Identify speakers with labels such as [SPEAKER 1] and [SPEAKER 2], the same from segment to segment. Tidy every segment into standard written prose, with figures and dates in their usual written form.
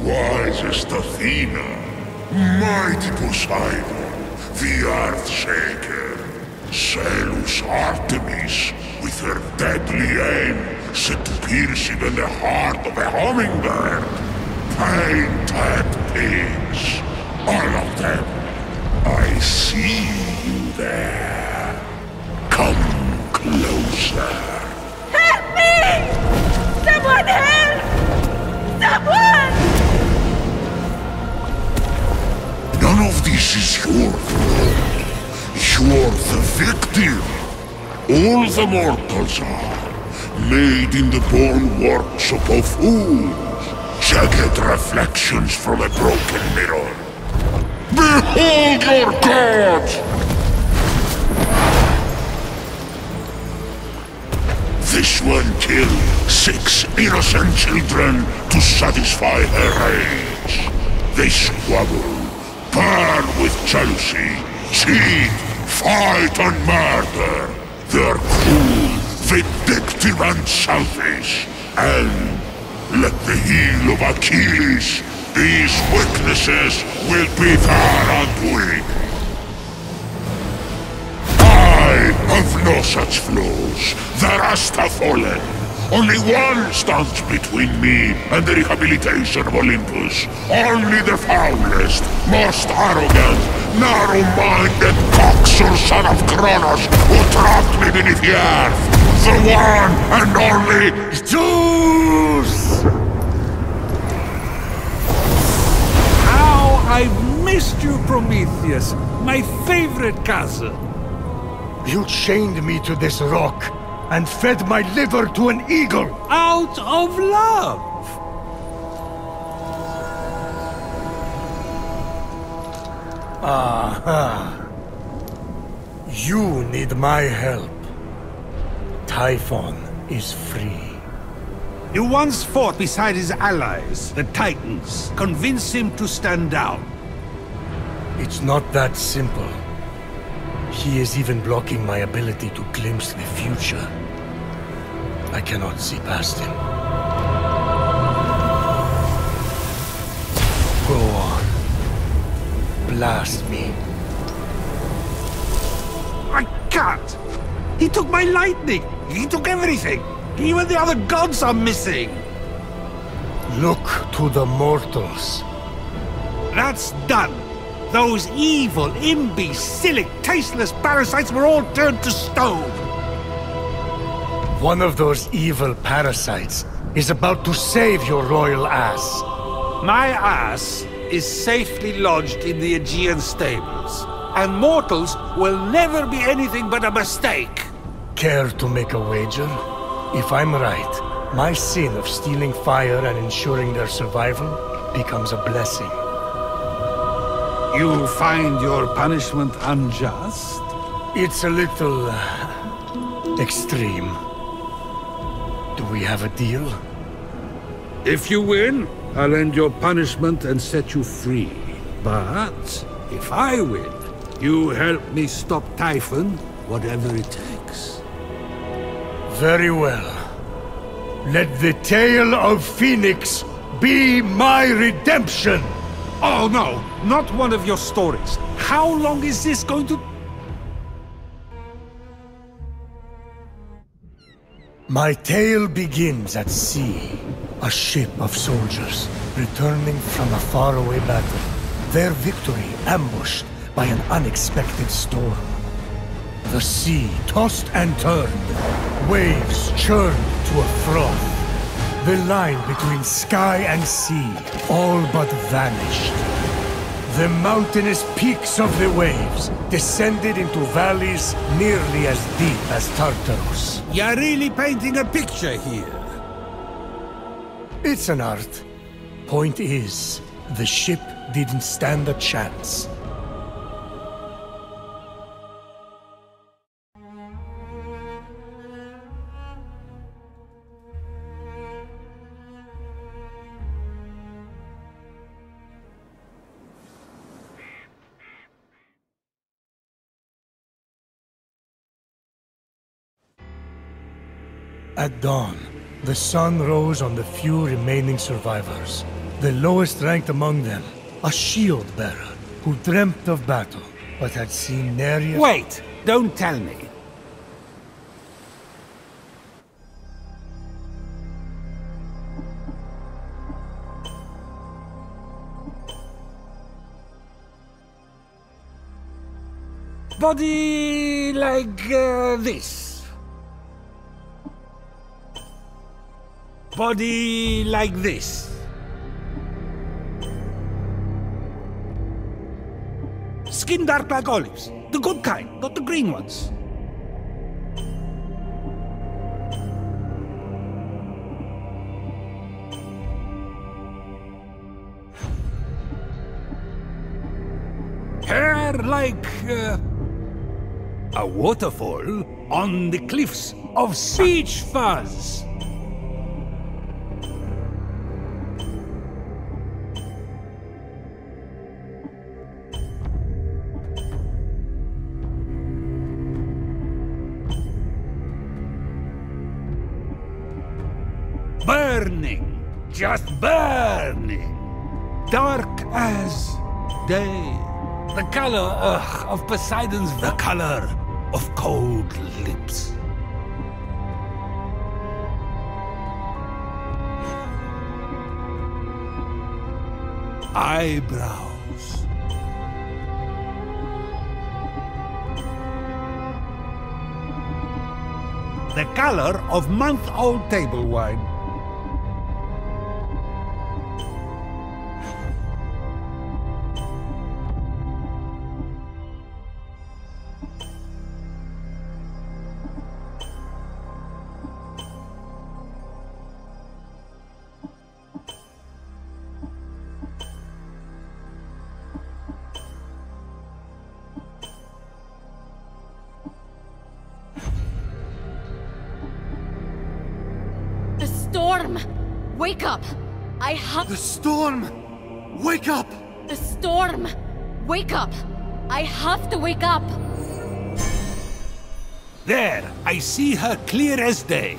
[SPEAKER 1] Wisest Athena, mighty Poseidon, the Earth-shaker, Zealous Artemis, with her deadly aim set to pierce even the heart of a hummingbird, pain-tagged pigs, all of them. I see you there. Come closer.
[SPEAKER 2] Help me! Someone help! Someone!
[SPEAKER 1] None of this is your fault. You're the victim. All the mortals are, made in the born workshop of fools, jagged reflections from a broken mirror. Behold your god! This one killed 6 innocent children to satisfy her rage. They squabble, burn with jealousy, cheat, fight and murder. They're cruel, vindictive and selfish. And, like the heel of Achilles, these weaknesses will be their undoing. I have no such flaws. The rest have fallen. Only one stands between me and the rehabilitation of Olympus. Only the foulest, most arrogant, narrow-minded coxswain son of Kronos who trapped me beneath the earth. The one and only Zeus!
[SPEAKER 3] How I've missed you, Prometheus, my favorite cousin.
[SPEAKER 4] You chained me to this rock and fed my liver to an eagle!
[SPEAKER 3] Out of love!
[SPEAKER 4] Aha! You need my help. Typhon is free.
[SPEAKER 3] You once fought beside his allies, the Titans. Convince him to stand down.
[SPEAKER 4] It's not that simple. He is even blocking my ability to glimpse the future. I cannot see past him. Go on. Blast me.
[SPEAKER 3] I can't! He took my lightning! He took everything! Even the other gods are missing!
[SPEAKER 4] Look to the mortals.
[SPEAKER 3] That's done! Those evil, imbecilic, tasteless parasites were all turned to stone!
[SPEAKER 4] One of those evil parasites is about to save your royal ass.
[SPEAKER 3] My ass is safely lodged in the Aegean stables, and mortals will never be anything but a mistake!
[SPEAKER 4] Care to make a wager? If I'm right, my sin of stealing fire and ensuring their survival becomes a blessing.
[SPEAKER 3] You find your punishment unjust?
[SPEAKER 4] It's a little... extreme. Do we have a deal?
[SPEAKER 3] If you win, I'll end your punishment and set you free. But if I win, you help me stop Typhon, whatever it takes.
[SPEAKER 4] Very well. Let the tale of Phoenix be my redemption!
[SPEAKER 3] Oh no, not one of your stories. How long is this going to...
[SPEAKER 4] My tale begins at sea. A ship of soldiers returning from a faraway battle. Their victory ambushed by an unexpected storm. The sea tossed and turned. Waves churned to a froth. The line between sky and sea all but vanished. The mountainous peaks of the waves descended into valleys nearly as deep as Tartarus.
[SPEAKER 3] You're really painting a picture here.
[SPEAKER 4] It's an art. Point is, the ship didn't stand a chance. At dawn, the sun rose on the few remaining survivors. The lowest ranked among them, a shield bearer who dreamt of battle, but had seen nary...
[SPEAKER 3] Wait! Don't tell me. Body like this. Body like this. Skin dark like olives. The good kind, not the green ones. Hair like... a waterfall on the cliffs of Beach Fuzz. Burning, just burning. Dark as day. The color of Poseidon's... The color of cold lips. Eyebrows. The color of month-old table wine.
[SPEAKER 2] Storm! Wake up! I have...
[SPEAKER 5] The storm! Wake up!
[SPEAKER 2] The storm! Wake up! I have to wake up!
[SPEAKER 3] There! I see her clear as day.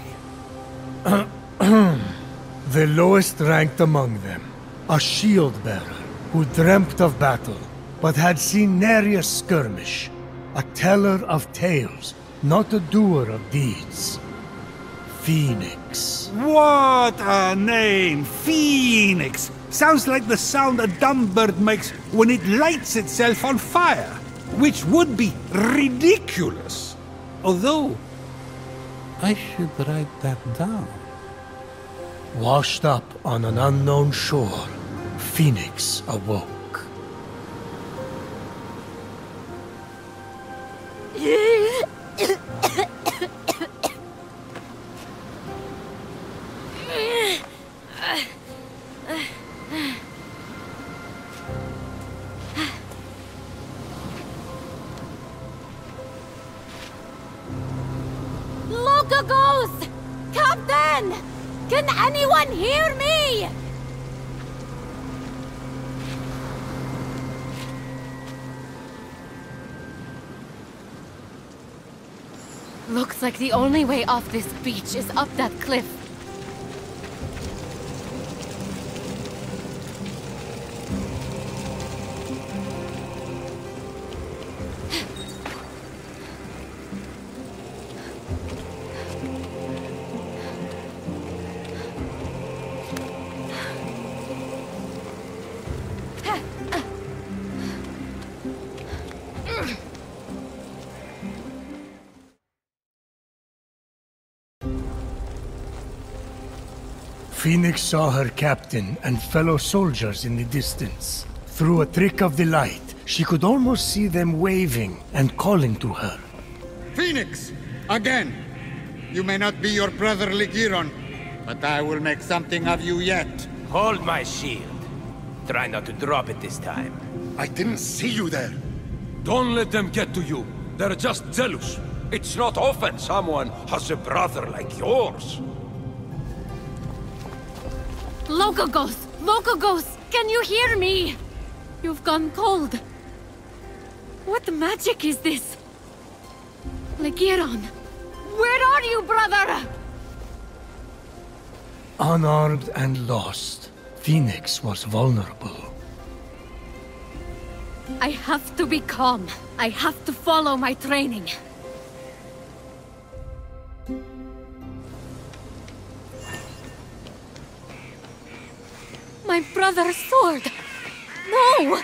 [SPEAKER 4] The lowest ranked among them, a shield bearer who dreamt of battle, but had seen nary a skirmish. A teller of tales, not a doer of deeds. Fenyx.
[SPEAKER 3] What a name! Phoenix! Sounds like the sound a dumb bird makes when it lights itself on fire, which would be ridiculous. Although, I should write that down.
[SPEAKER 4] Washed up on an unknown shore, Fenyx awoke.
[SPEAKER 2] Ghost! Captain! Can anyone hear me? Looks like the only way off this beach is up that cliff.
[SPEAKER 4] Fenyx saw her captain and fellow soldiers in the distance. Through a trick of the light, she could almost see them waving and calling to her.
[SPEAKER 5] Fenyx! Again! You may not be your brother Ligiron, but I will make something of you yet.
[SPEAKER 6] Hold my shield. Try not to drop it this time.
[SPEAKER 1] I didn't see you there.
[SPEAKER 7] Don't let them get to you. They're just jealous. It's not often someone has a brother like yours.
[SPEAKER 2] Locogos! Can you hear me? You've gone cold. What magic is this? Ligiron, where are you, brother?
[SPEAKER 4] Unarmed and lost, Fenyx was vulnerable.
[SPEAKER 2] I have to be calm. I have to follow my training. My brother's sword! No!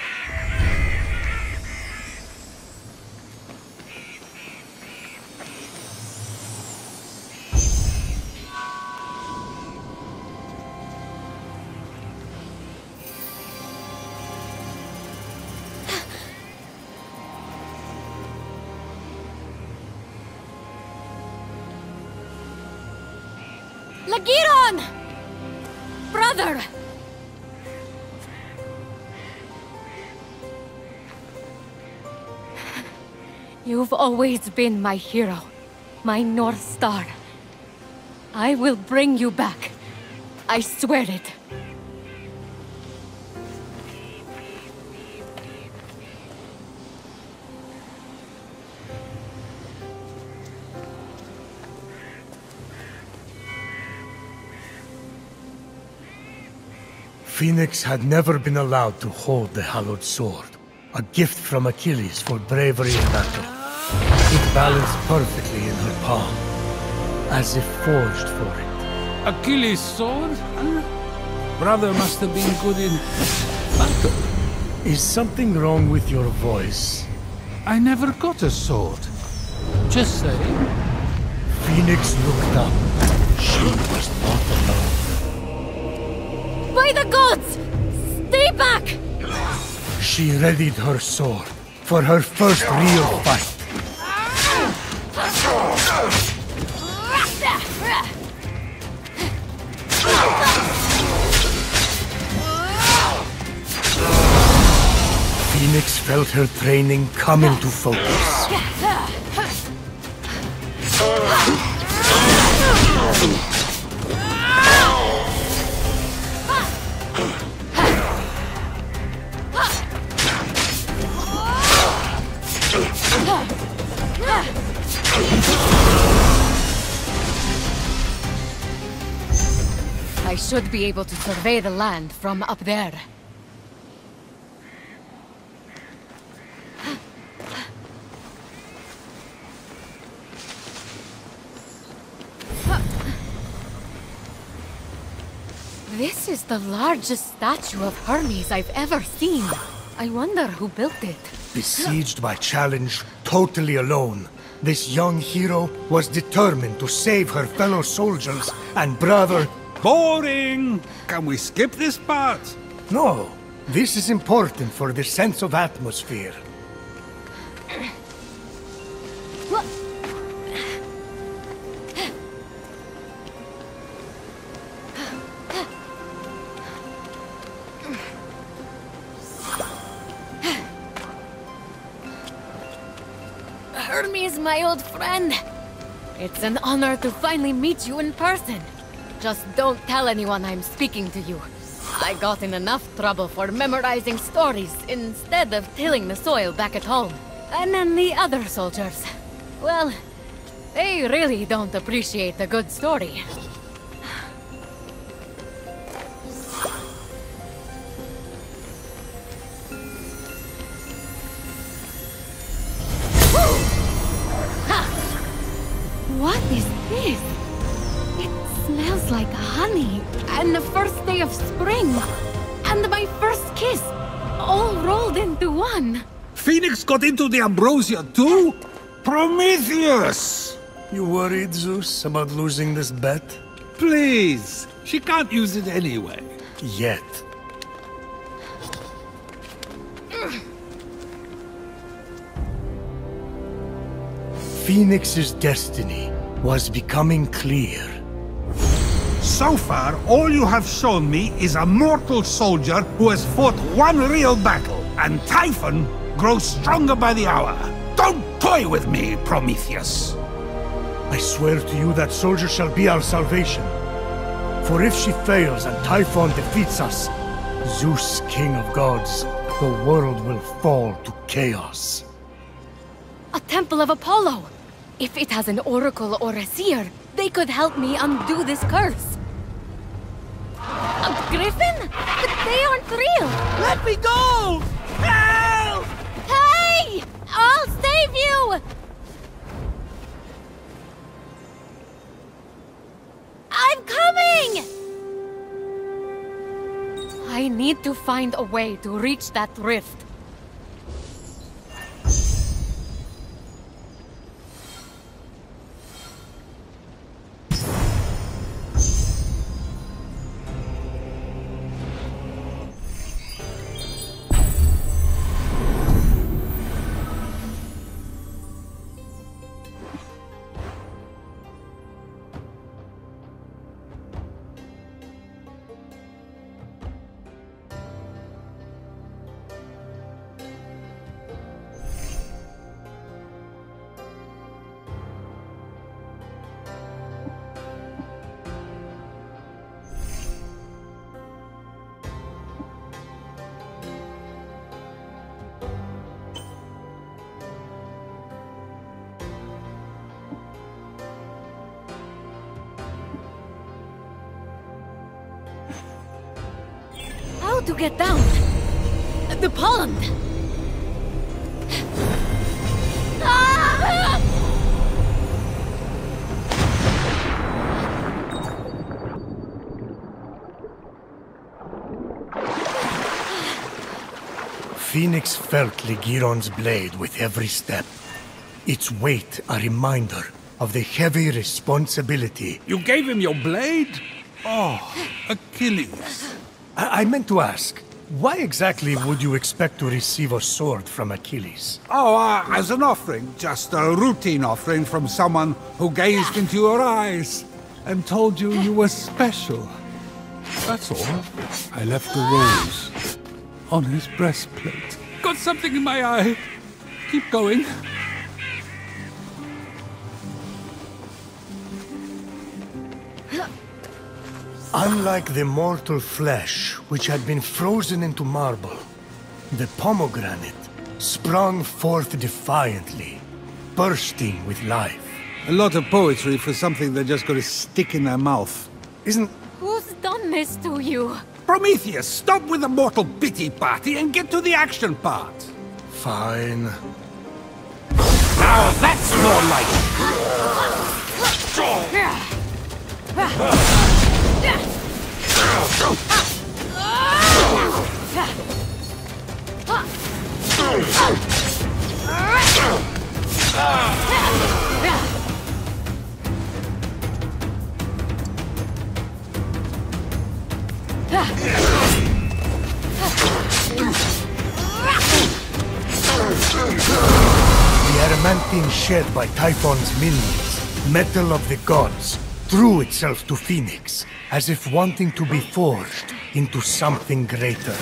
[SPEAKER 2] Lagiron! Brother! You've always been my hero, my North Star. I will bring you back. I swear it.
[SPEAKER 4] Fenyx had never been allowed to hold the hallowed sword, a gift from Achilles for bravery in battle. It balanced perfectly in her palm, as if forged for it.
[SPEAKER 3] Achilles' sword? Brother must have been good in battle.
[SPEAKER 4] Is something wrong with your voice?
[SPEAKER 3] I never got a sword. Just saying.
[SPEAKER 4] Fenyx looked up. She was not alone.
[SPEAKER 2] By the gods! Stay back!
[SPEAKER 4] She readied her sword for her first real fight. Fenyx felt her training come into focus.
[SPEAKER 2] I should be able to survey the land from up there. This is the largest statue of Hermes I've ever seen. I wonder who built it.
[SPEAKER 4] Besieged by challenge, totally alone, this young hero was determined to save her fellow soldiers and brother.
[SPEAKER 3] Boring! Can we skip this part?
[SPEAKER 4] No, this is important for the sense of atmosphere.
[SPEAKER 2] Hermes, my old friend. It's an honor to finally meet you in person. Just don't tell anyone I'm speaking to you. I got in enough trouble for memorizing stories instead of tilling the soil back at home. And then the other soldiers, well, they really don't appreciate a good story. What is this? It smells like honey, and the first day of spring, and my first kiss, all rolled into one.
[SPEAKER 3] Fenyx got into the ambrosia too? Prometheus!
[SPEAKER 4] You worried, Zeus, about losing this bet?
[SPEAKER 3] Please, she can't use it anyway.
[SPEAKER 4] Yet. Fenyx's destiny was becoming clear.
[SPEAKER 3] So far, all you have shown me is a mortal soldier who has fought one real battle, and Typhon grows stronger by the hour. Don't toy with me, Prometheus!
[SPEAKER 4] I swear to you that soldier shall be our salvation. For if she fails and Typhon defeats us, Zeus, king of gods, the world will fall to chaos.
[SPEAKER 2] A temple of Apollo! If it has an oracle or a seer, they could help me undo this curse. A griffin? But they aren't real!
[SPEAKER 8] Let me go! Help!
[SPEAKER 2] Hey! I'll save you! I'm coming! I need to find a way to reach that rift. How to get down? The pond! Ah!
[SPEAKER 4] Fenyx felt Ligiron's blade with every step. Its weight a reminder of the heavy responsibility.
[SPEAKER 3] You gave him your blade? Oh, Achilles.
[SPEAKER 4] I meant to ask, why exactly would you expect to receive a sword from Achilles?
[SPEAKER 3] Oh, as an offering. Just a routine offering from someone who gazed into your eyes and told you you were special. That's all. I left a rose on his breastplate. Got something in my eye. Keep going.
[SPEAKER 4] Unlike the mortal flesh, which had been frozen into marble, the pomegranate sprung forth defiantly, bursting with life.
[SPEAKER 3] A lot of poetry for something they're just going to stick in their mouth.
[SPEAKER 4] Isn't...
[SPEAKER 2] Who's done this to you?
[SPEAKER 3] Prometheus, stop with the mortal pity party and get to the action part.
[SPEAKER 4] Fine.
[SPEAKER 3] Now that's more like it.
[SPEAKER 4] The adamantine shed by Typhon's minions, metal of the gods, threw itself to Fenyx, as if wanting to be forged into something greater.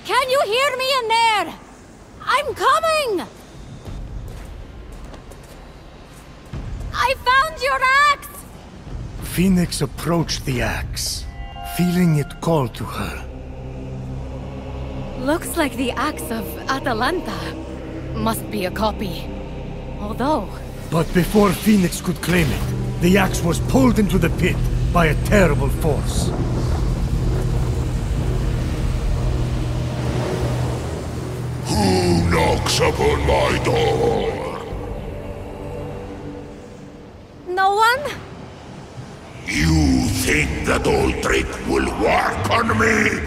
[SPEAKER 2] Can you hear me in there? I'm coming! I found your axe!
[SPEAKER 4] Fenyx approached the axe, feeling it call to her.
[SPEAKER 2] Looks like the axe of Atalanta. Must be a copy. Although...
[SPEAKER 4] But before Fenyx could claim it, the axe was pulled into the pit by a terrible force.
[SPEAKER 1] Who knocks upon my door?
[SPEAKER 2] No one?
[SPEAKER 1] You think that old trick will work on me?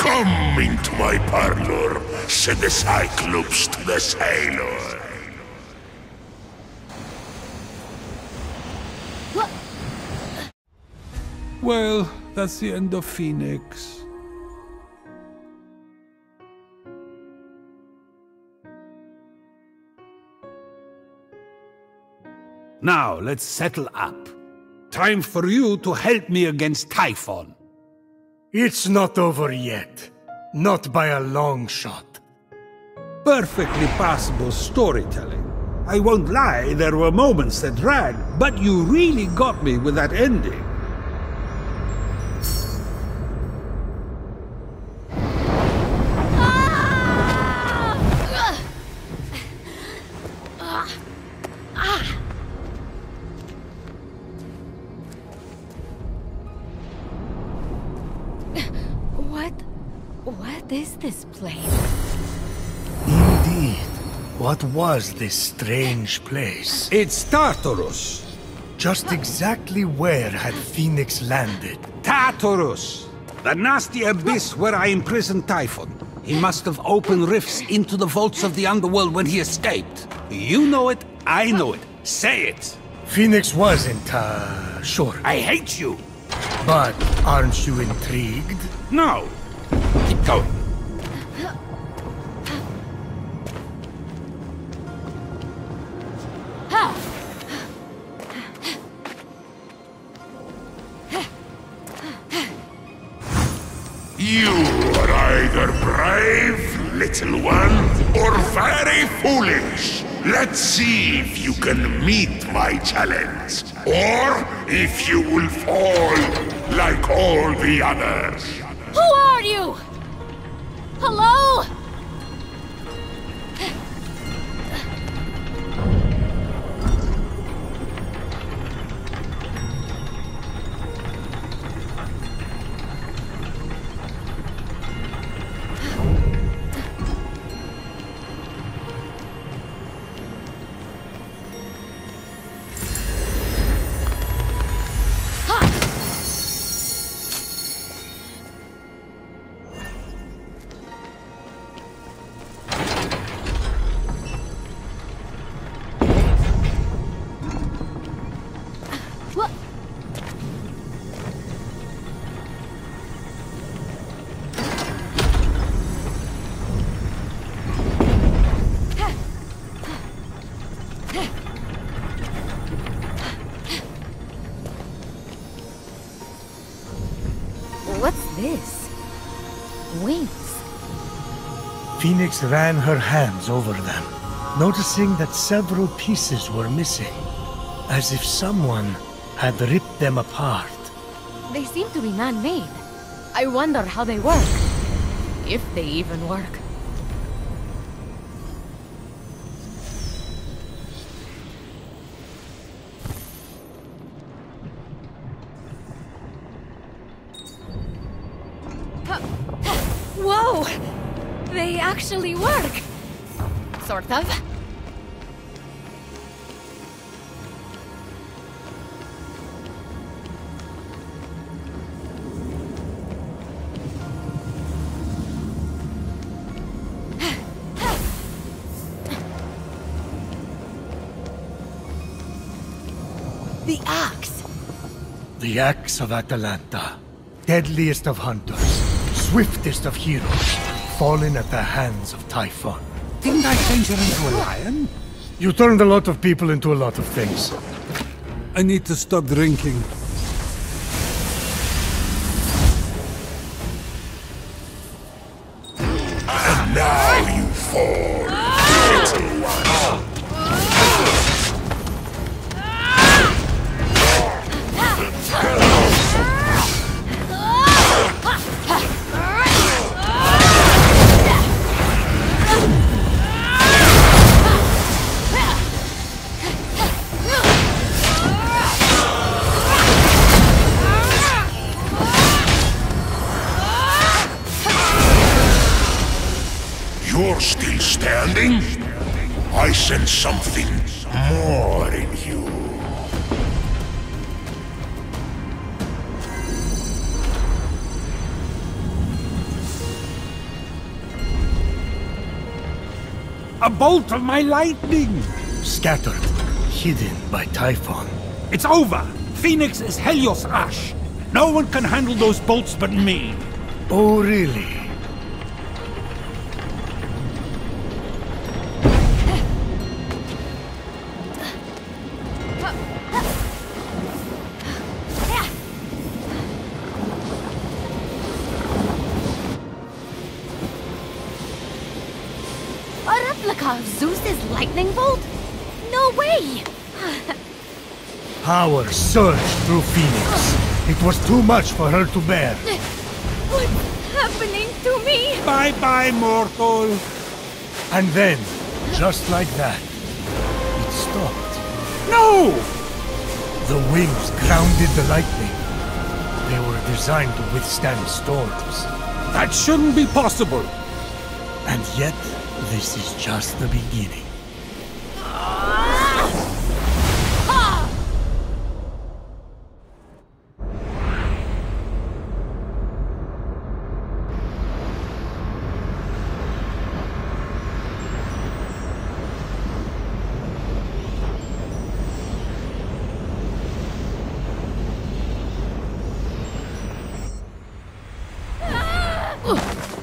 [SPEAKER 1] Come into my parlor, said the Cyclops to the sailor.
[SPEAKER 3] Well, that's the end of Fenyx. Now, let's settle up. Time for you to help me against Typhon.
[SPEAKER 4] It's not over yet. Not by a long shot.
[SPEAKER 3] Perfectly passable storytelling. I won't lie, there were moments that dragged, but you really got me with that ending.
[SPEAKER 2] What is this place?
[SPEAKER 4] Indeed. What was this strange place?
[SPEAKER 3] It's Tartarus.
[SPEAKER 4] Just exactly where had Fenyx landed?
[SPEAKER 3] Tartarus! The nasty abyss where I imprisoned Typhon. He must have opened rifts into the vaults of the underworld when he escaped. You know it, I know it. Say it!
[SPEAKER 4] Fenyx wasn't, sure.
[SPEAKER 3] I hate you!
[SPEAKER 4] But aren't you intrigued?
[SPEAKER 3] No! Keep going.
[SPEAKER 1] You are either brave, little one, or very foolish. Let's see if you can meet my challenge, or if you will fall like all the others.
[SPEAKER 2] Who are you? Hello? What's this? Wings.
[SPEAKER 4] Fenyx ran her hands over them, noticing that several pieces were missing, as if someone had ripped them apart.
[SPEAKER 2] They seem to be man-made. I wonder how they work. If they even work. Whoa! They actually work! Sort of. The axe!
[SPEAKER 4] The axe of Atalanta, deadliest of hunters, swiftest of heroes, fallen at the hands of Typhon.
[SPEAKER 3] Didn't I change her into a lion?
[SPEAKER 4] You turned a lot of people into a lot of things.
[SPEAKER 3] I need to stop drinking.
[SPEAKER 1] And now you fall, little one. You're still standing? I sense something more in you.
[SPEAKER 3] A bolt of my lightning!
[SPEAKER 4] Scattered, hidden by Typhon.
[SPEAKER 3] It's over! Phoenix is Helios Ash! No one can handle those bolts but me!
[SPEAKER 4] Oh, really?
[SPEAKER 2] A replica of Zeus's lightning bolt? No way!
[SPEAKER 4] Power surged through Phoenix. It was too much for her to bear.
[SPEAKER 2] What's happening to me?
[SPEAKER 3] Bye-bye, mortal!
[SPEAKER 4] And then, just like that, it stopped.
[SPEAKER 3] No!
[SPEAKER 4] The wings grounded the lightning. They were designed to withstand storms.
[SPEAKER 3] That shouldn't be possible!
[SPEAKER 4] And yet, this is just the beginning.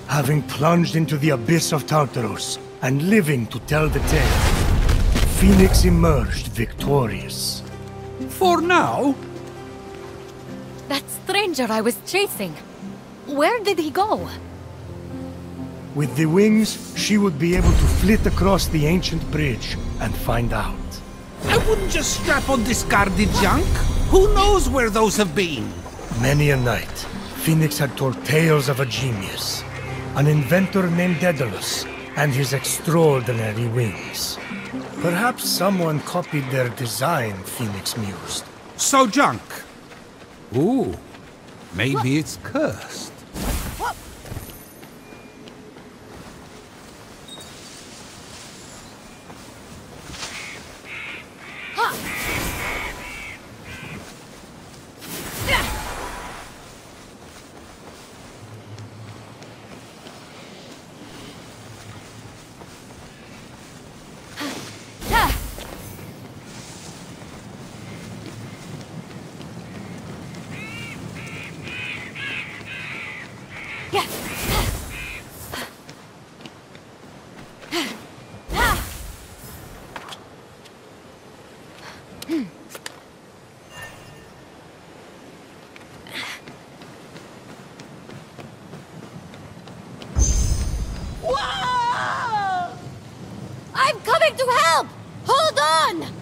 [SPEAKER 4] Having plunged into the abyss of Tartaros, and living to tell the tale, Phoenix emerged victorious.
[SPEAKER 3] For now?
[SPEAKER 2] That stranger I was chasing. Where did he go?
[SPEAKER 4] With the wings, she would be able to flit across the ancient bridge and find out.
[SPEAKER 3] I wouldn't just strap on discarded junk. Who knows where those have been?
[SPEAKER 4] Many a night, Phoenix had told tales of a genius, an inventor named Daedalus, and his extraordinary wings. Perhaps someone copied their design, Phoenix mused.
[SPEAKER 3] So junk. Ooh, maybe it's cursed.
[SPEAKER 2] I'm coming to help! Hold on!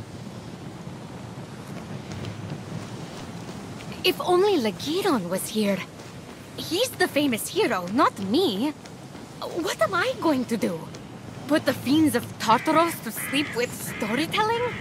[SPEAKER 2] If only Lagiron was here. He's the famous hero, not me. What am I going to do? Put the fiends of Tartaros to sleep with storytelling?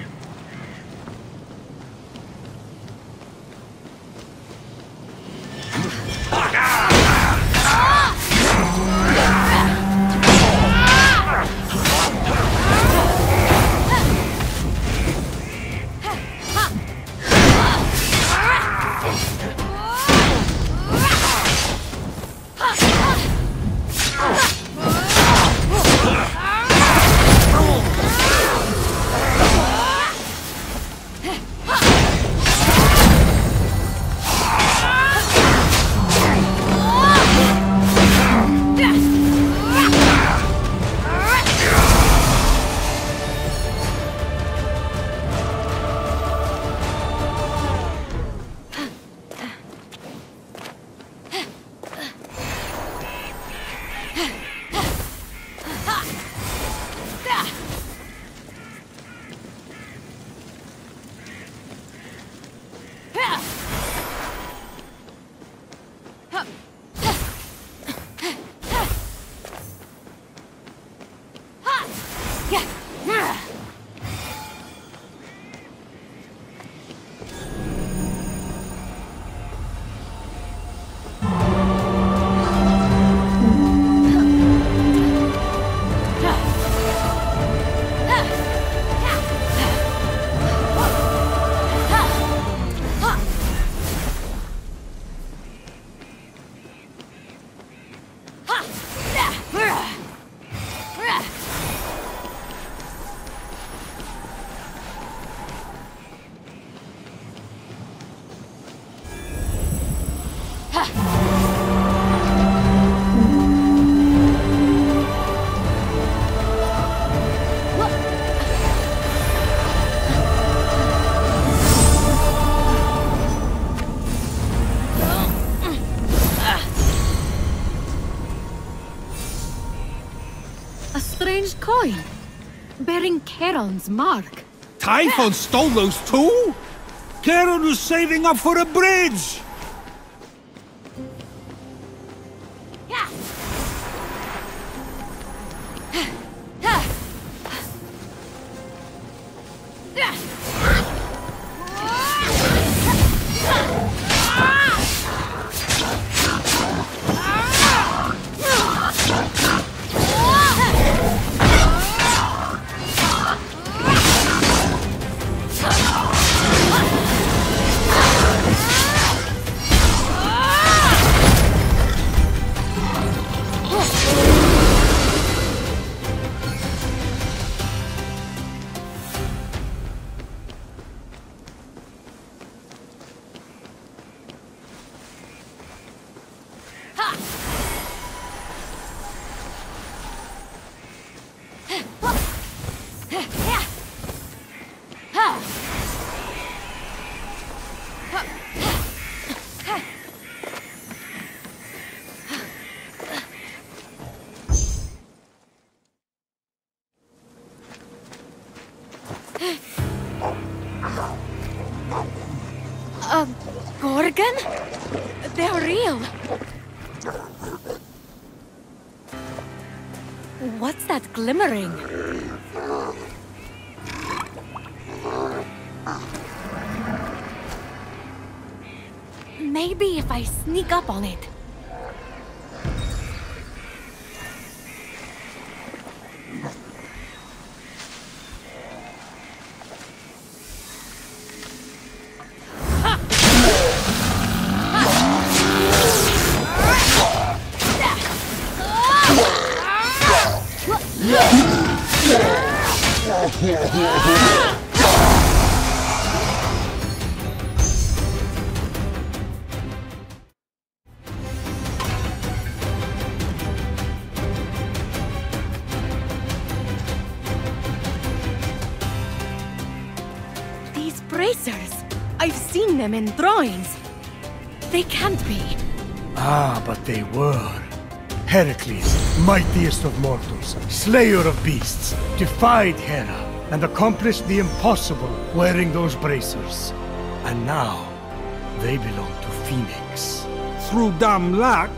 [SPEAKER 2] Charon's mark.
[SPEAKER 3] Typhon stole those too? Charon was saving up for a bridge!
[SPEAKER 2] Gorgon? They're real. What's that glimmering? Maybe if I sneak up on it. These bracers, I've seen them in drawings. They can't be.
[SPEAKER 4] Ah, but they were. Heracles, mightiest of mortals, slayer of beasts, defied Hera and accomplished the impossible wearing those bracers. And now, they belong to Fenyx.
[SPEAKER 3] Through dumb luck.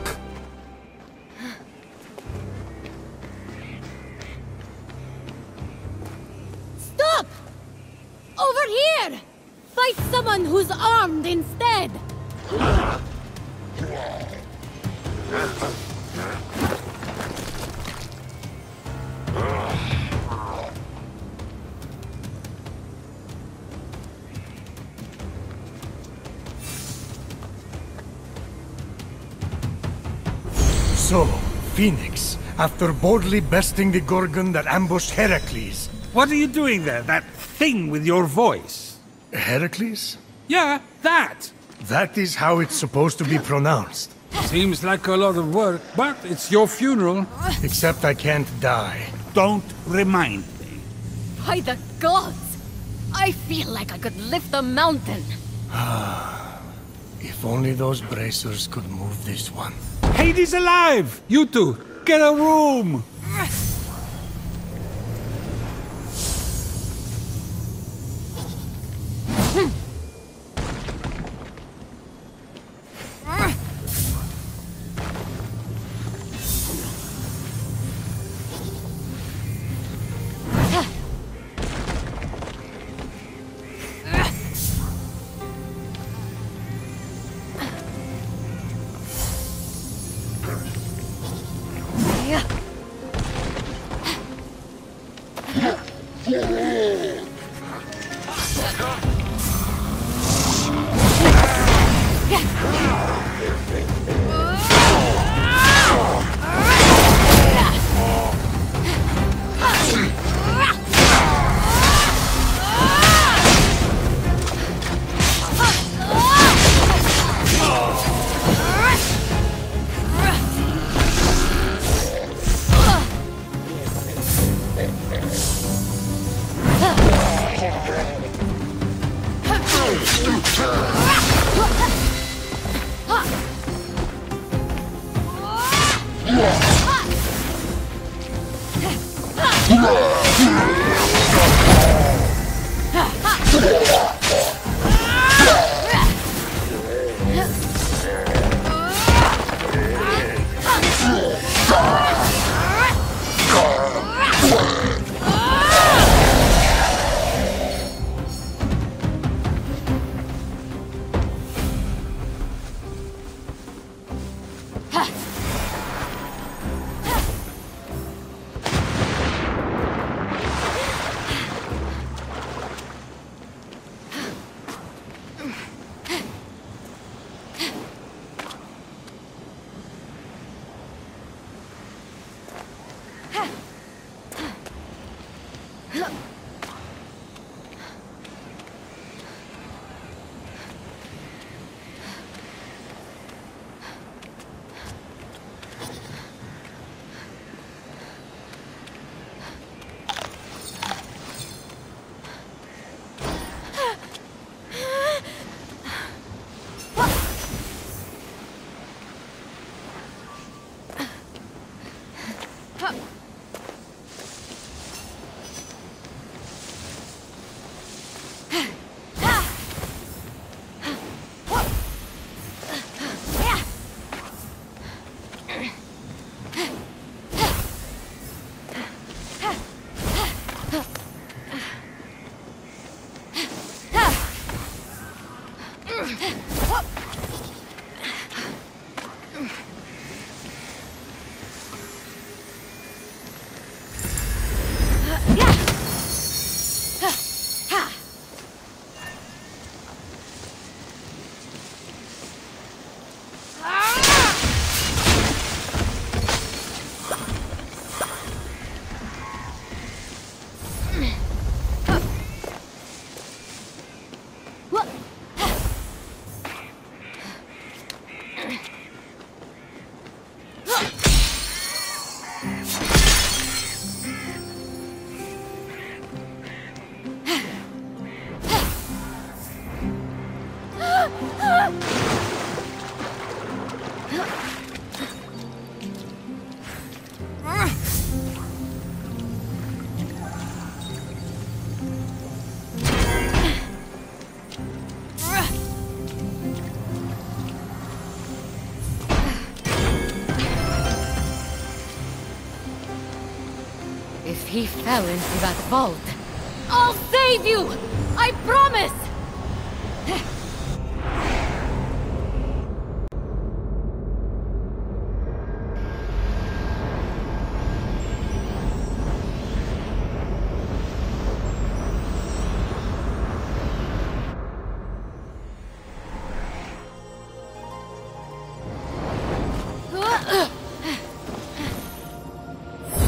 [SPEAKER 2] Stop! Over here! Fight someone who's armed instead!
[SPEAKER 4] So, Fenyx, after boldly besting the Gorgon that ambushed Heracles.
[SPEAKER 3] What are you doing there? That thing with your voice?
[SPEAKER 4] Heracles?
[SPEAKER 3] Yeah, that!
[SPEAKER 4] That is how it's supposed to be pronounced.
[SPEAKER 3] Seems like a lot of work, but it's your funeral.
[SPEAKER 4] Except I can't die.
[SPEAKER 3] Don't remind me.
[SPEAKER 2] By the gods! I feel like I could lift a mountain.
[SPEAKER 4] If only those bracers could move this one.
[SPEAKER 3] Hades alive! You two, get a room!
[SPEAKER 2] If he fell into that vault, I'll save you! I promise!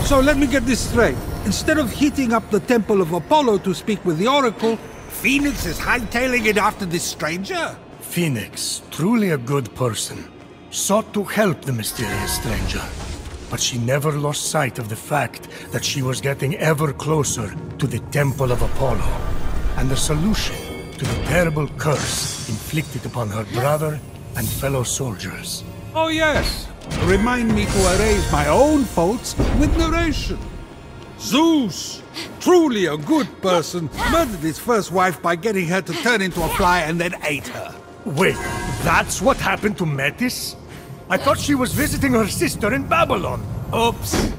[SPEAKER 3] So let me get this straight. Instead of heating up the Temple of Apollo to speak with the Oracle, Fenyx is hightailing it after this stranger?
[SPEAKER 4] Fenyx, truly a good person, sought to help the mysterious stranger. But she never lost sight of the fact that she was getting ever closer to the Temple of Apollo, and the solution to the terrible curse inflicted upon her brother and fellow soldiers.
[SPEAKER 3] Oh yes, remind me to erase my own faults with narration. Zeus, truly a good person, murdered his first wife by getting her to turn into a fly and then ate her.
[SPEAKER 4] Wait, that's what happened to Metis? I thought she was visiting her sister in Babylon. Oops.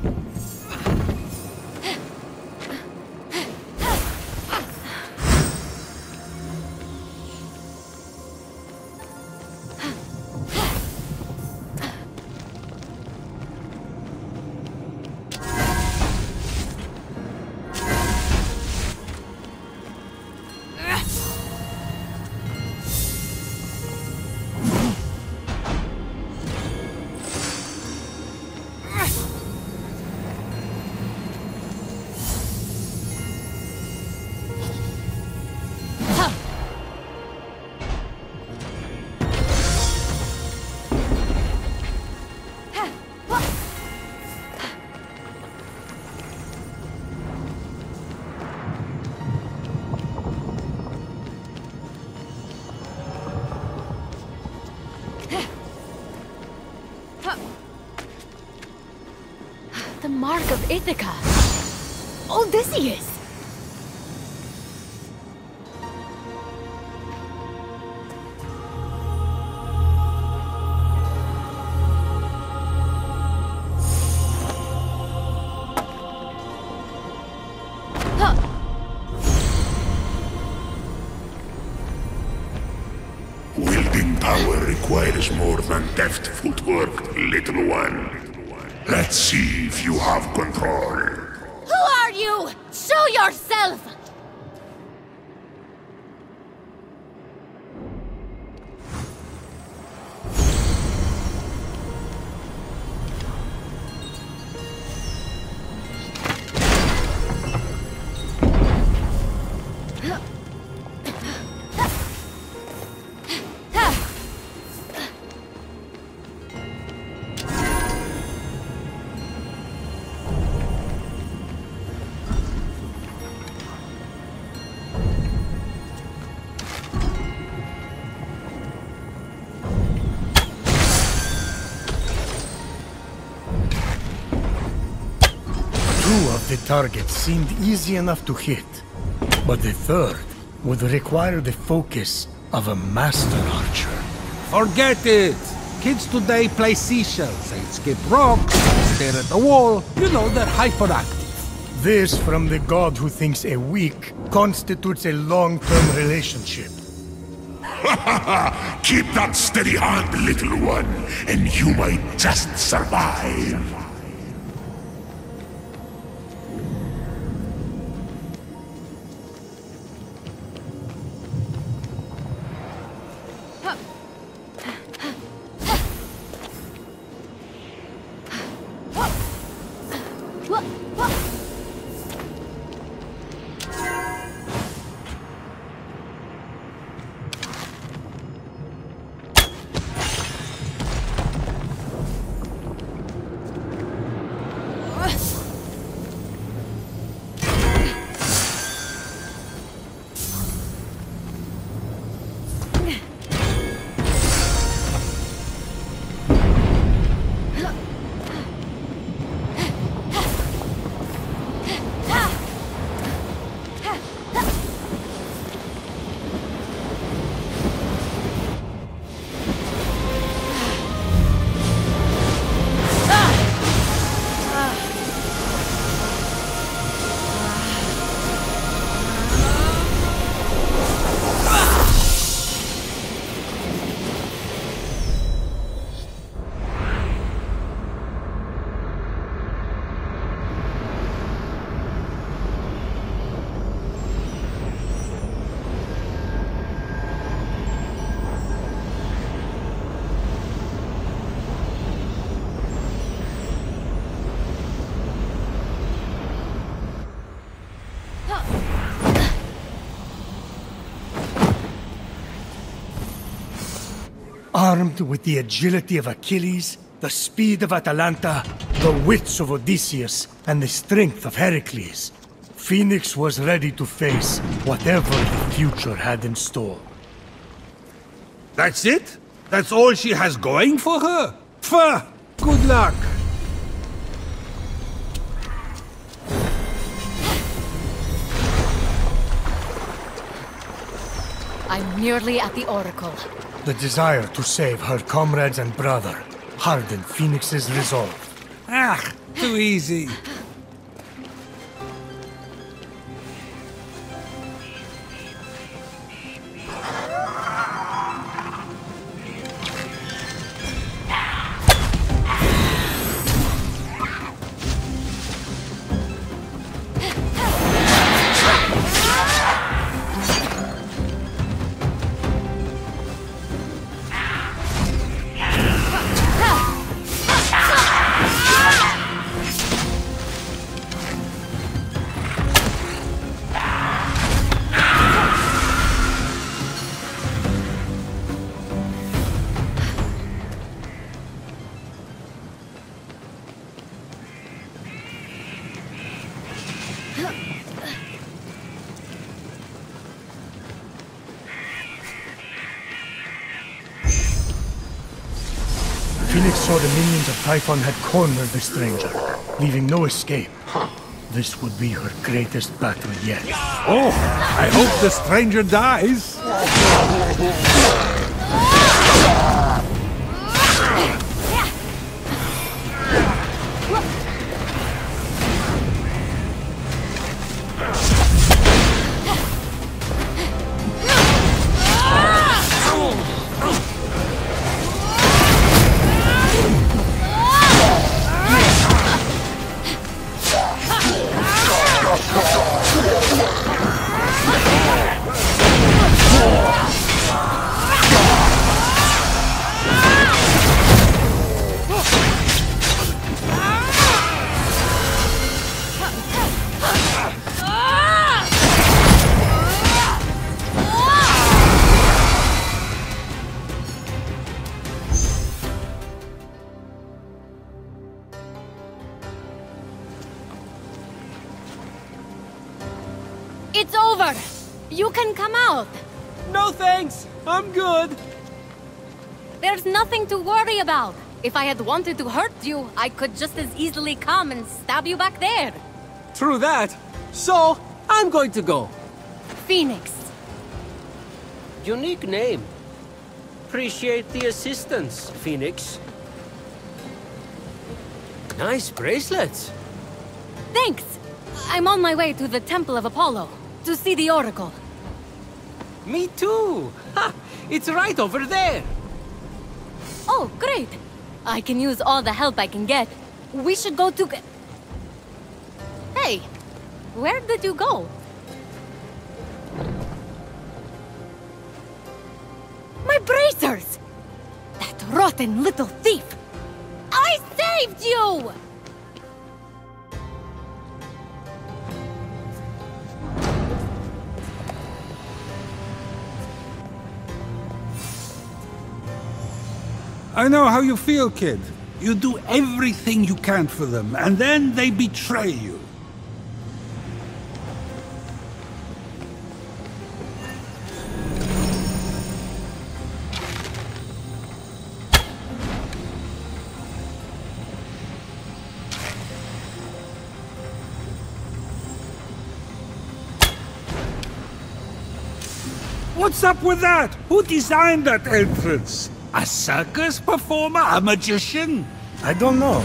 [SPEAKER 2] The mark of Ithaca! Odysseus!
[SPEAKER 1] Wielding power requires more than deft footwork, little one. Let's see if you have control.
[SPEAKER 2] Who are you? Show yourself!
[SPEAKER 4] The target seemed easy enough to hit, but the third would require the focus of a master archer.
[SPEAKER 3] Forget it! Kids today play seashells, they skip rocks, stare at the wall. You know, they're hyperactive.
[SPEAKER 4] This from the god who thinks a week constitutes a long-term relationship.
[SPEAKER 1] Keep that steady hand, little one, and you might just survive.
[SPEAKER 4] Armed with the agility of Achilles, the speed of Atalanta, the wits of Odysseus, and the strength of Heracles, Fenyx was ready to face whatever the future had in store.
[SPEAKER 3] That's it? That's all she has going for her? Pfft! Good luck!
[SPEAKER 2] I'm nearly at the Oracle.
[SPEAKER 4] The desire to save her comrades and brother hardened Fenyx's resolve.
[SPEAKER 3] Ah, too easy.
[SPEAKER 4] Fenyx saw the minions of Typhon had cornered the stranger, leaving no escape. This would be her greatest battle yet.
[SPEAKER 3] Oh, I hope the stranger dies.
[SPEAKER 2] It's over! You can come out!
[SPEAKER 8] No thanks! I'm good!
[SPEAKER 2] There's nothing to worry about! If I had wanted to hurt you, I could just as easily come and stab you back there!
[SPEAKER 8] True that. So, I'm going to go.
[SPEAKER 2] Fenyx.
[SPEAKER 6] Unique name. Appreciate the assistance, Fenyx. Nice bracelets.
[SPEAKER 2] Thanks! I'm on my way to the Temple of Apollo, to see the Oracle.
[SPEAKER 8] Me too! Ha! It's right over there!
[SPEAKER 2] Oh, great! I can use all the help I can get. We should go to... Hey! Where did you go? My bracers! That rotten little thief! I saved you!
[SPEAKER 3] I know how you feel, kid. You do everything you can for them, and then they betray you. What's up with that? Who designed that entrance? A circus performer? A magician?
[SPEAKER 4] I don't know.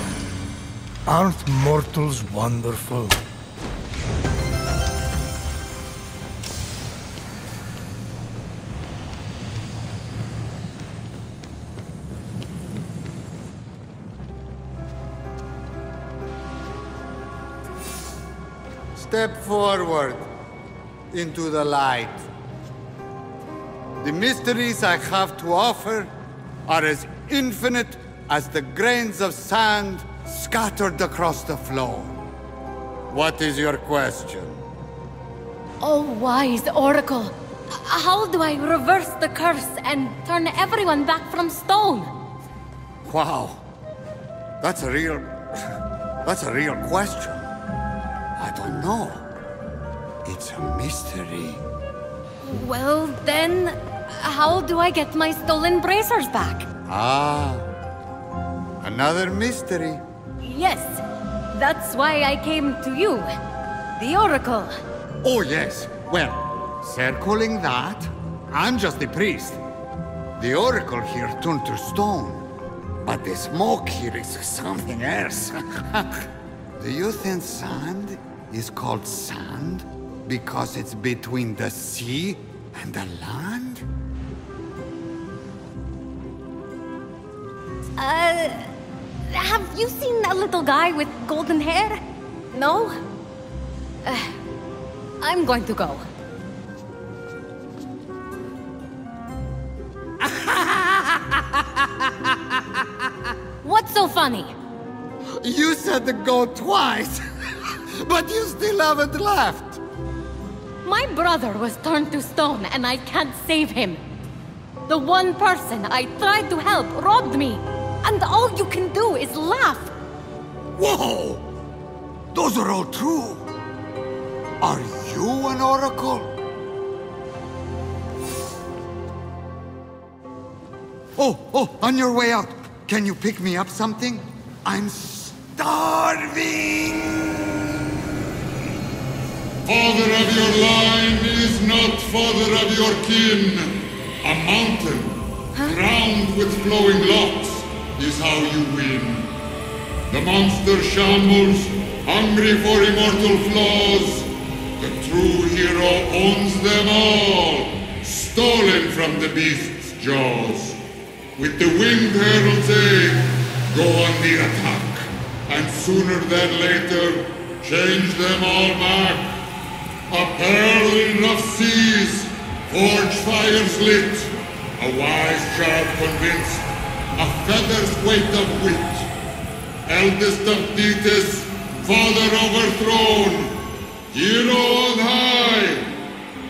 [SPEAKER 4] Aren't mortals wonderful?
[SPEAKER 5] Step forward into the light. The mysteries I have to offer are as infinite as the grains of sand scattered across the floor. What is your question?
[SPEAKER 2] Oh, wise Oracle! How do I reverse the curse and turn everyone back from stone?
[SPEAKER 5] Wow. That's a real question. I don't know. It's a mystery.
[SPEAKER 2] Well, then, how do I get my stolen bracers back?
[SPEAKER 5] Ah, another mystery.
[SPEAKER 2] Yes, that's why I came to you, the Oracle.
[SPEAKER 5] Oh, yes. Well, circling that, I'm just the priest. The Oracle here turned to stone. But the smoke here is something else. Do you think sand is called sand because it's between the sea and the land?
[SPEAKER 2] Have you seen a little guy with golden hair? No? I'm going to go. What's so funny?
[SPEAKER 5] You said to go twice, but you still haven't left.
[SPEAKER 2] My brother was turned to stone and I can't save him. The one person I tried to help robbed me, and all you can do is laugh.
[SPEAKER 5] Whoa! Those are all true. Are you an oracle? Oh, on your way out, can you pick me up something? I'm starving!
[SPEAKER 1] Father of your line is not father of your kin. A mountain, crowned with flowing locks, is how you win. The monster shambles, hungry for immortal flaws. The true hero owns them all, stolen from the beast's jaws. With the winged herald's aid, go on the attack, and sooner than later, change them all back. A pearl in rough seas, forge fires lit, a wise child convinced, a feather's weight of wit. Eldest of Thetis, father overthrown, hero on high,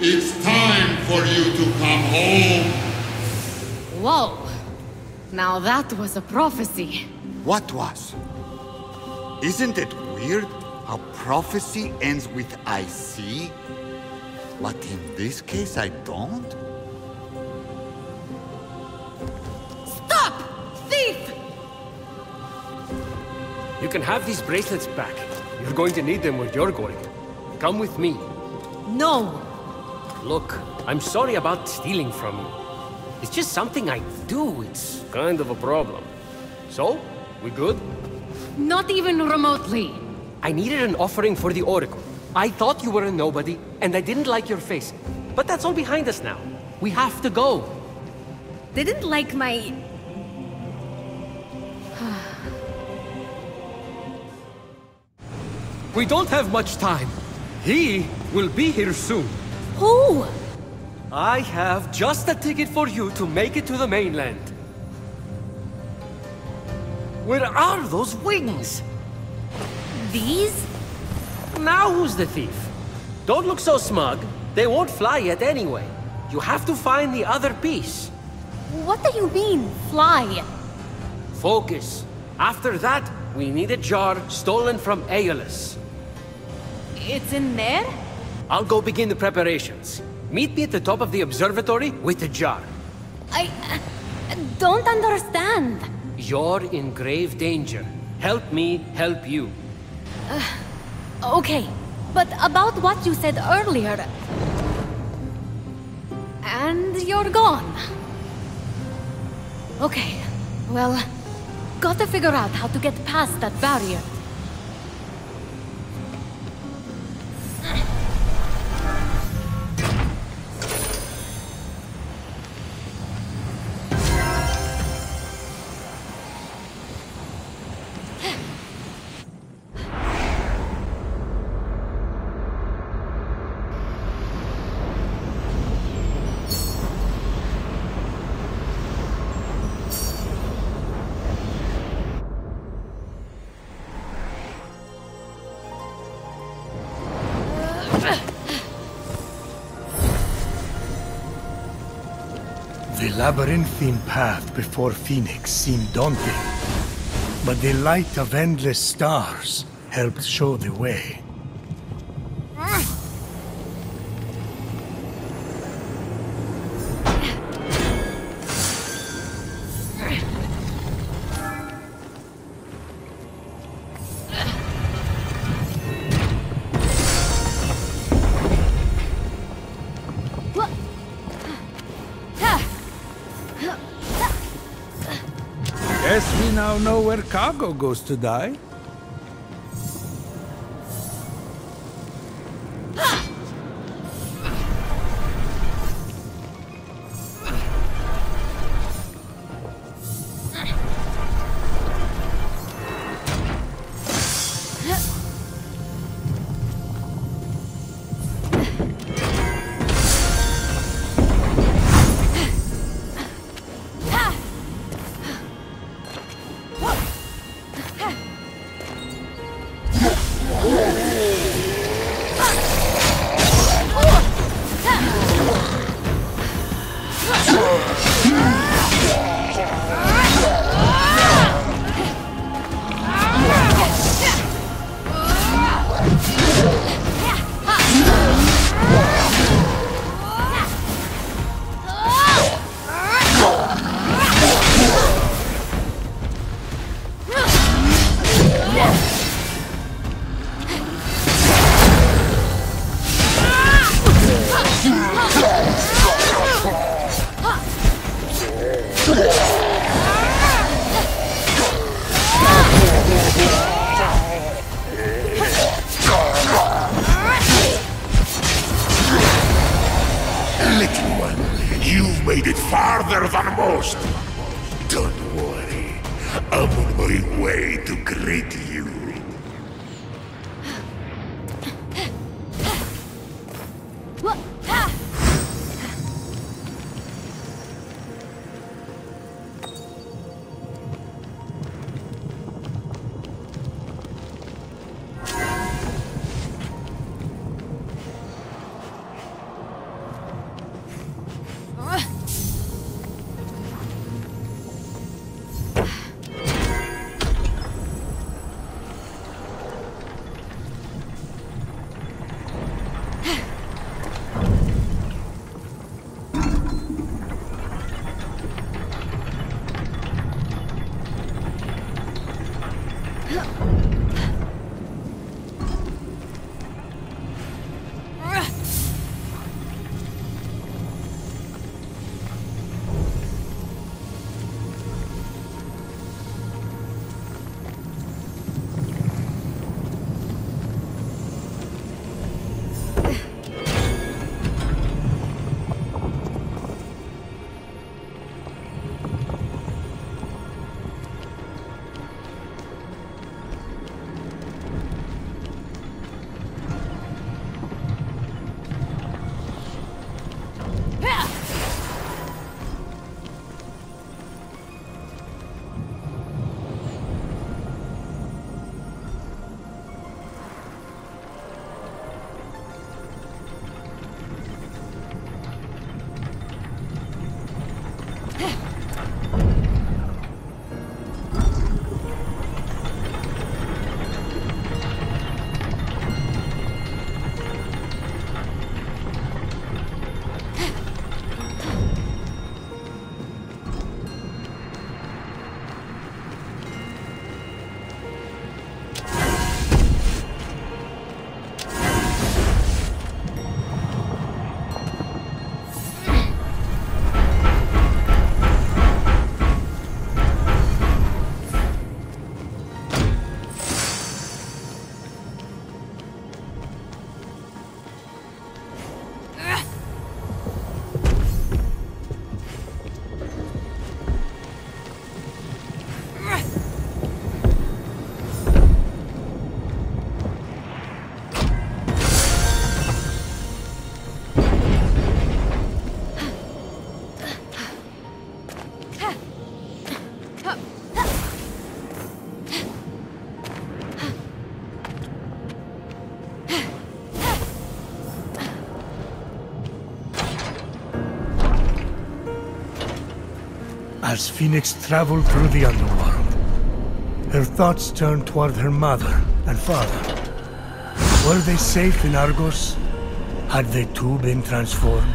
[SPEAKER 1] it's time for you to come home.
[SPEAKER 2] Whoa. Now that was a prophecy.
[SPEAKER 5] What was? Isn't it weird how prophecy ends with I see? But in this case I don't?
[SPEAKER 2] Stop! Thief!
[SPEAKER 8] You can have these bracelets back. You're going to need them where you're going. Come with me.
[SPEAKER 2] No!
[SPEAKER 8] Look, I'm sorry about stealing from you. It's just something I do. It's kind of a problem. So, we good?
[SPEAKER 2] Not even remotely.
[SPEAKER 8] I needed an offering for the Oracle. I thought you were a nobody, and I didn't like your face. But that's all behind us now. We have to go.
[SPEAKER 2] Didn't like my...
[SPEAKER 8] We don't have much time. He will be here soon.
[SPEAKER 2] Who?
[SPEAKER 8] I have just a ticket for you to make it to the mainland. Where are those wings?
[SPEAKER 2] These?
[SPEAKER 8] Now who's the thief? Don't look so smug. They won't fly yet anyway. You have to find the other piece.
[SPEAKER 2] What do you mean, fly?
[SPEAKER 8] Focus. After that, we need a jar stolen from Aeolus.
[SPEAKER 2] It's in there?
[SPEAKER 8] I'll go begin the preparations. Meet me at the top of the observatory with the jar.
[SPEAKER 2] I don't understand.
[SPEAKER 8] You're in grave danger. Help me help you.
[SPEAKER 2] Okay, but about what you said earlier... And you're gone. Okay, well, gotta figure out how to get past that barrier.
[SPEAKER 4] The labyrinthine path before Phoenix seemed daunting, but the light of endless stars helped show the way.
[SPEAKER 3] Guess we now know where cargo goes to die.
[SPEAKER 1] Little one, you've made it farther than most. Don't worry, I'm on my way to greet you.
[SPEAKER 4] As Fenyx traveled through the underworld, her thoughts turned toward her mother and father. Were they safe in Argos? Had they too been transformed?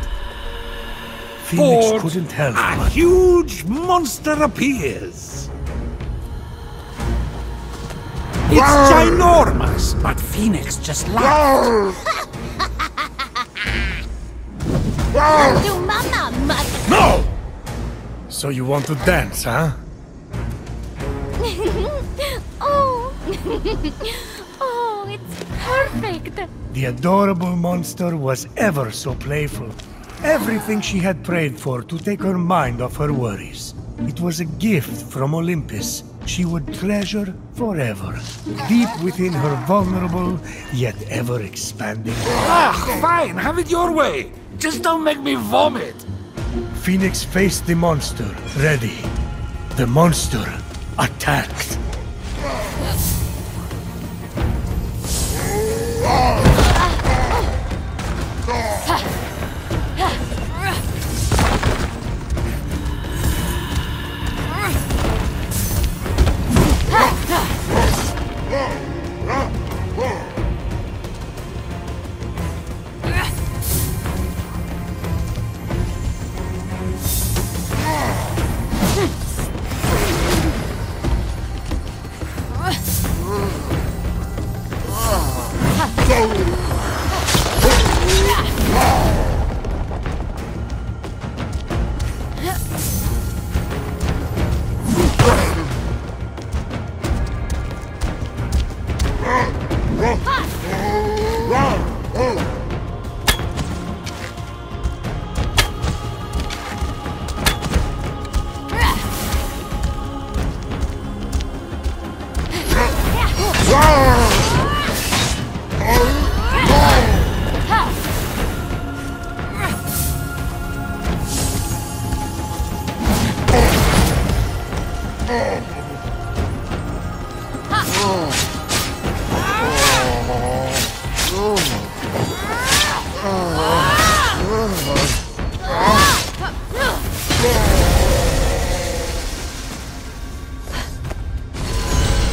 [SPEAKER 4] Fenyx couldn't help
[SPEAKER 3] a
[SPEAKER 4] but...
[SPEAKER 3] huge monster appears. It's ginormous, but Fenyx just laughed.
[SPEAKER 2] To mama, mother!
[SPEAKER 4] No! So you want to dance, huh?
[SPEAKER 2] Oh! Oh, it's perfect!
[SPEAKER 4] The adorable monster was ever so playful. Everything she had prayed for to take her mind off her worries. It was a gift from Olympus she would treasure forever, deep within her vulnerable, yet ever-expanding heart.
[SPEAKER 3] Fine, have it your way. Just don't make me vomit.
[SPEAKER 4] Fenyx faced the monster, ready. The monster attacked.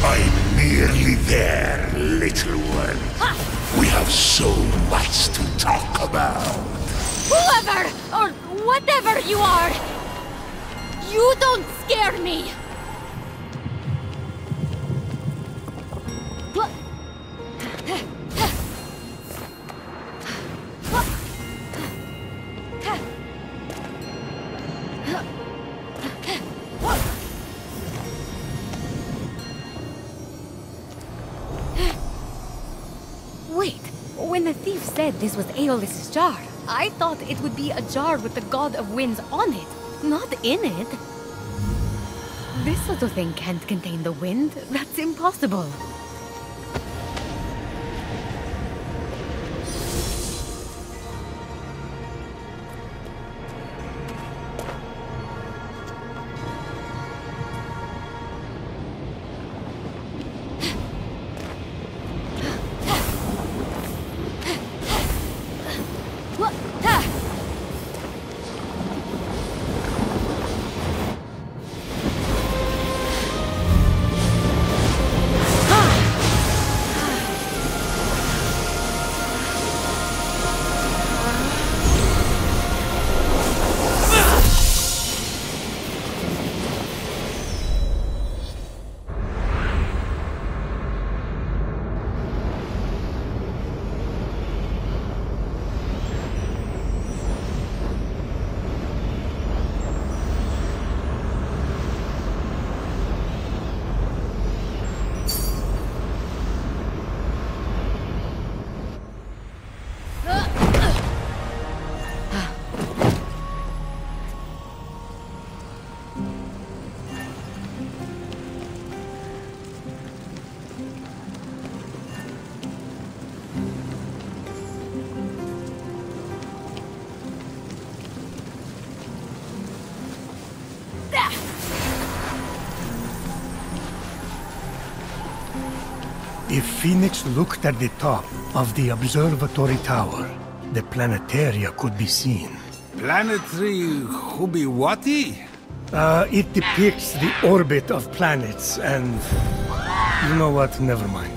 [SPEAKER 1] I'm nearly there, little one. We have so much to talk about.
[SPEAKER 2] Whoever or whatever you are, you don't scare me. Wait, when the thief said this was Aeolus's jar, I thought it would be a jar with the god of winds on it, not in it. This little thing can't contain the wind. That's impossible.
[SPEAKER 4] If Fenyx looked at the top of the observatory tower, the planetaria could be seen.
[SPEAKER 3] Planetary Hubiwati?
[SPEAKER 4] It depicts the orbit of planets and... You know what? Never mind.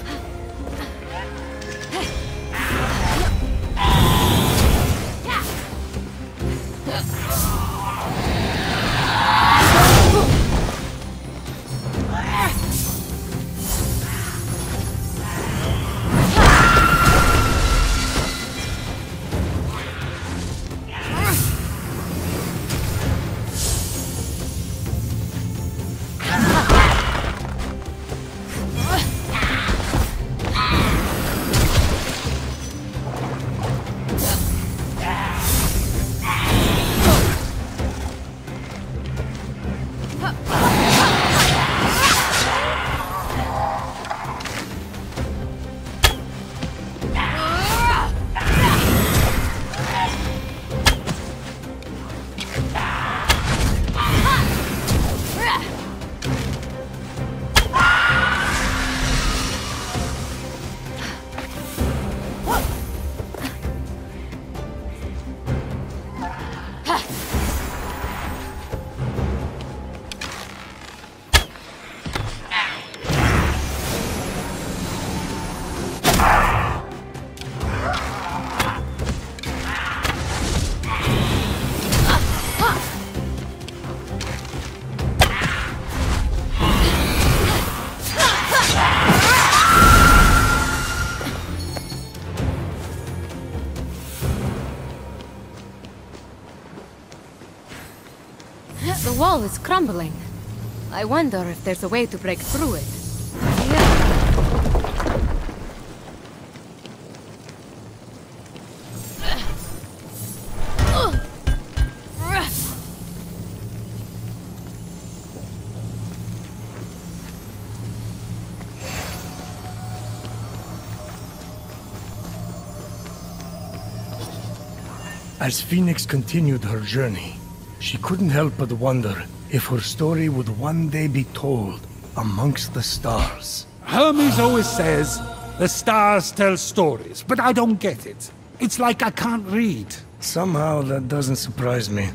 [SPEAKER 2] The wall is crumbling. I wonder if there's a way to break through it.
[SPEAKER 4] As Fenyx continued her journey, she couldn't help but wonder if her story would one day be told amongst the stars.
[SPEAKER 3] Hermes always says, the stars tell stories, but I don't get it. It's like I can't read.
[SPEAKER 4] Somehow that doesn't surprise me.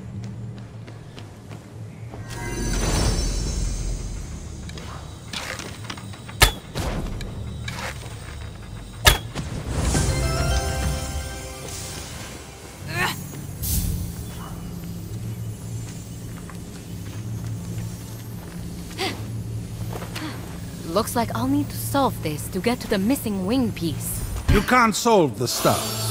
[SPEAKER 2] Looks like I'll need to solve this to get to the missing wing piece.
[SPEAKER 3] You can't solve the stars.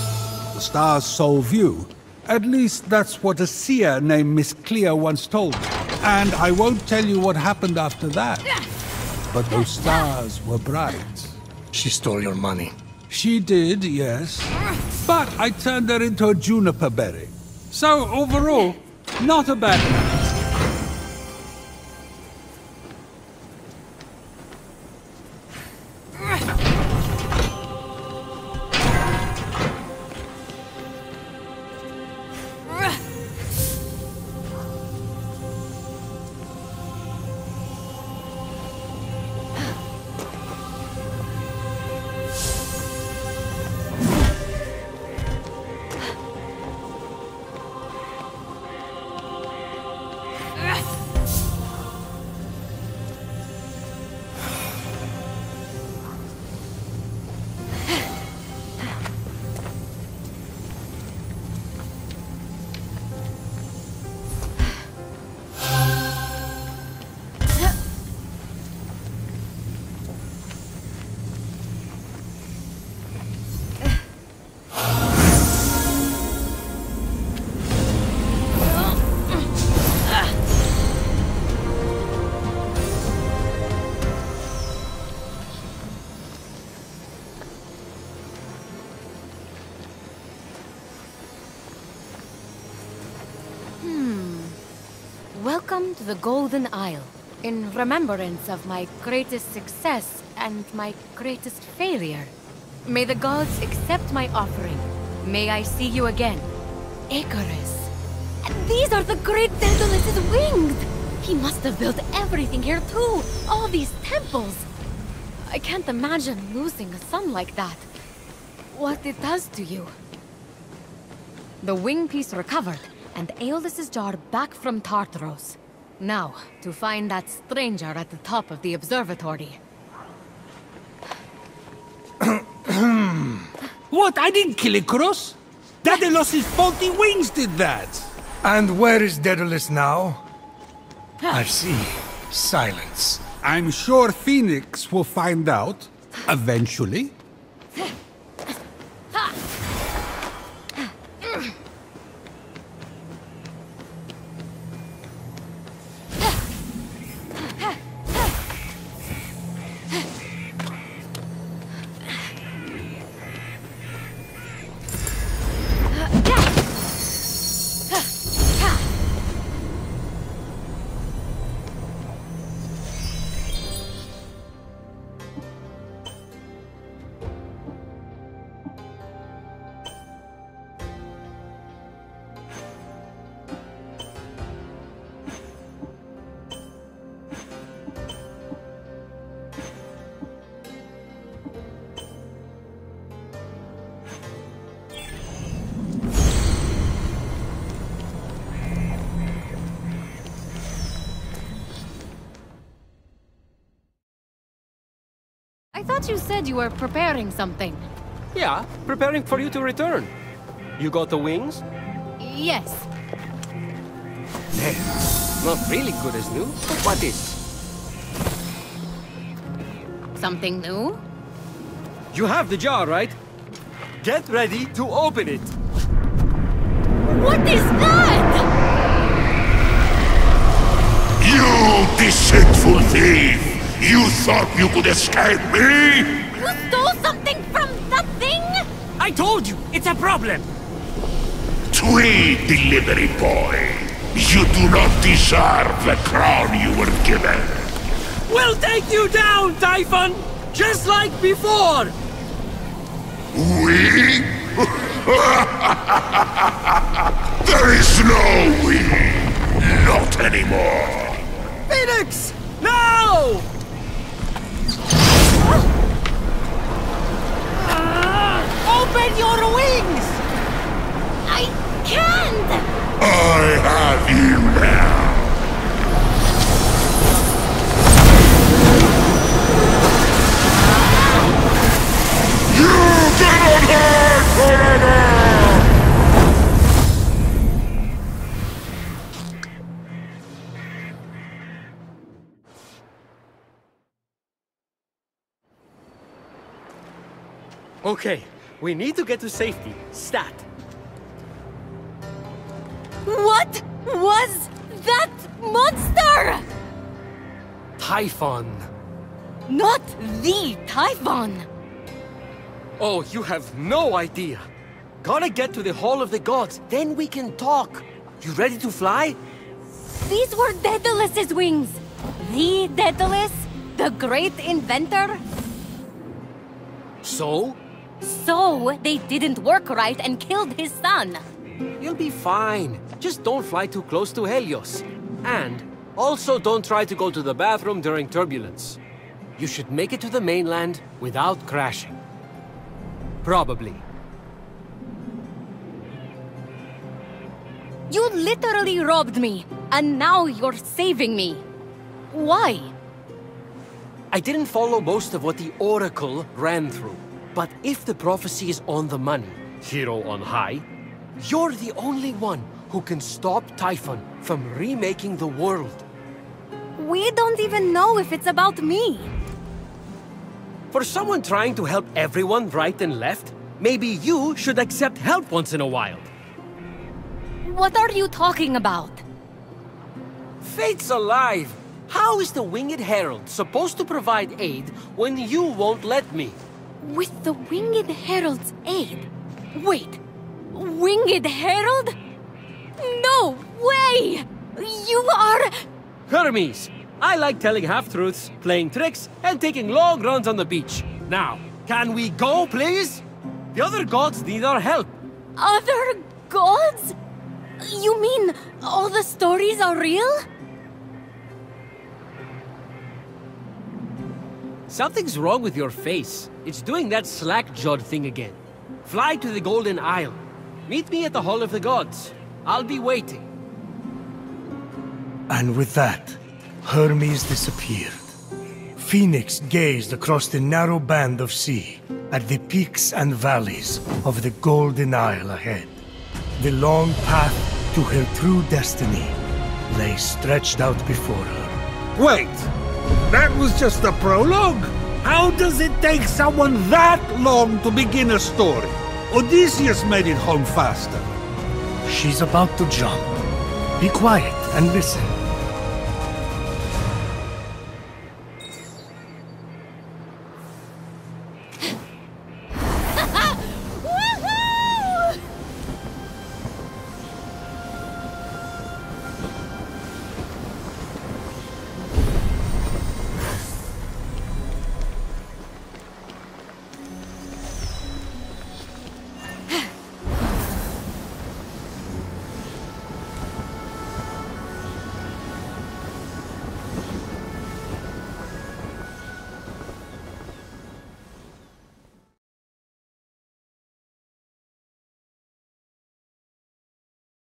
[SPEAKER 3] The stars solve you. At least that's what a seer named Miss Clea once told me. And I won't tell you what happened after that. But those stars were bright.
[SPEAKER 4] She stole your money.
[SPEAKER 3] She did, yes. But I turned her into a juniper berry. So overall, not a bad night.
[SPEAKER 2] Welcome to the Golden Isle. In remembrance of my greatest success and my greatest failure. May the gods accept my offering. May I see you again. Icarus. And these are the great Daedalus' wings! He must have built everything here too! All these temples! I can't imagine losing a son like that. What it does to you. The wing piece recovered, and Aeolus's jar back from Tartaros. Now, to find that stranger at the top of the observatory.
[SPEAKER 3] What? I didn't kill Icarus! Daedalus' faulty wings did that!
[SPEAKER 4] And where is Daedalus now? I see. Silence.
[SPEAKER 3] I'm sure Phoenix will find out, eventually.
[SPEAKER 2] I thought you said you were preparing something.
[SPEAKER 8] Yeah, preparing for you to return. You got the wings?
[SPEAKER 2] Yes.
[SPEAKER 8] Not really good as new, but what is?
[SPEAKER 2] Something new?
[SPEAKER 8] You have the jar, right? Get ready to open it.
[SPEAKER 2] What is that?
[SPEAKER 1] You deceitful thief! You thought you could escape me?
[SPEAKER 2] You stole something from that thing?
[SPEAKER 8] I told you, it's a problem.
[SPEAKER 1] Tweed delivery boy! You do not deserve the crown you were given!
[SPEAKER 8] We'll take you down, Typhon! Just like before!
[SPEAKER 1] We? There is no we! Not anymore!
[SPEAKER 8] Phoenix! No! Open your wings!
[SPEAKER 2] I can't!
[SPEAKER 1] I have you now! You cannot hide forever!
[SPEAKER 8] Okay, we need to get to safety. Stat.
[SPEAKER 2] What was that monster?
[SPEAKER 8] Typhon.
[SPEAKER 2] Not the Typhon.
[SPEAKER 8] Oh, you have no idea. Gotta get to the Hall of the Gods, then we can talk. You ready to fly?
[SPEAKER 2] These were Daedalus's wings. The Daedalus, the great inventor.
[SPEAKER 8] So?
[SPEAKER 2] So, they didn't work right and killed his son.
[SPEAKER 8] You'll be fine. Just don't fly too close to Helios. And also don't try to go to the bathroom during turbulence. You should make it to the mainland without crashing. Probably.
[SPEAKER 2] You literally robbed me, and now you're saving me. Why?
[SPEAKER 8] I didn't follow most of what the Oracle ran through. But if the prophecy is on the money, hero on high, you're the only one who can stop Typhon from remaking the world.
[SPEAKER 2] We don't even know if it's about me.
[SPEAKER 8] For someone trying to help everyone right and left, maybe you should accept help once in a while.
[SPEAKER 2] What are you talking about?
[SPEAKER 8] Fate's alive! How is the Winged Herald supposed to provide aid when you won't let me?
[SPEAKER 2] With the Winged Herald's aid? Wait, Winged Herald? No way! You are...
[SPEAKER 8] Hermes! I like telling half-truths, playing tricks, and taking long runs on the beach. Now, can we go, please? The other gods need our help.
[SPEAKER 2] Other gods? You mean all the stories are real?
[SPEAKER 8] Something's wrong with your face. It's doing that slack-jawed thing again. Fly to the Golden Isle. Meet me at the Hall of the Gods. I'll be waiting.
[SPEAKER 4] And with that, Hermes disappeared. Phoenix gazed across the narrow band of sea, at the peaks and valleys of the Golden Isle ahead. The long path to her true destiny lay stretched out before her.
[SPEAKER 3] Wait! That was just the prologue? How does it take someone that long to begin a story? Odysseus made it home faster.
[SPEAKER 4] She's about to jump. Be quiet and listen.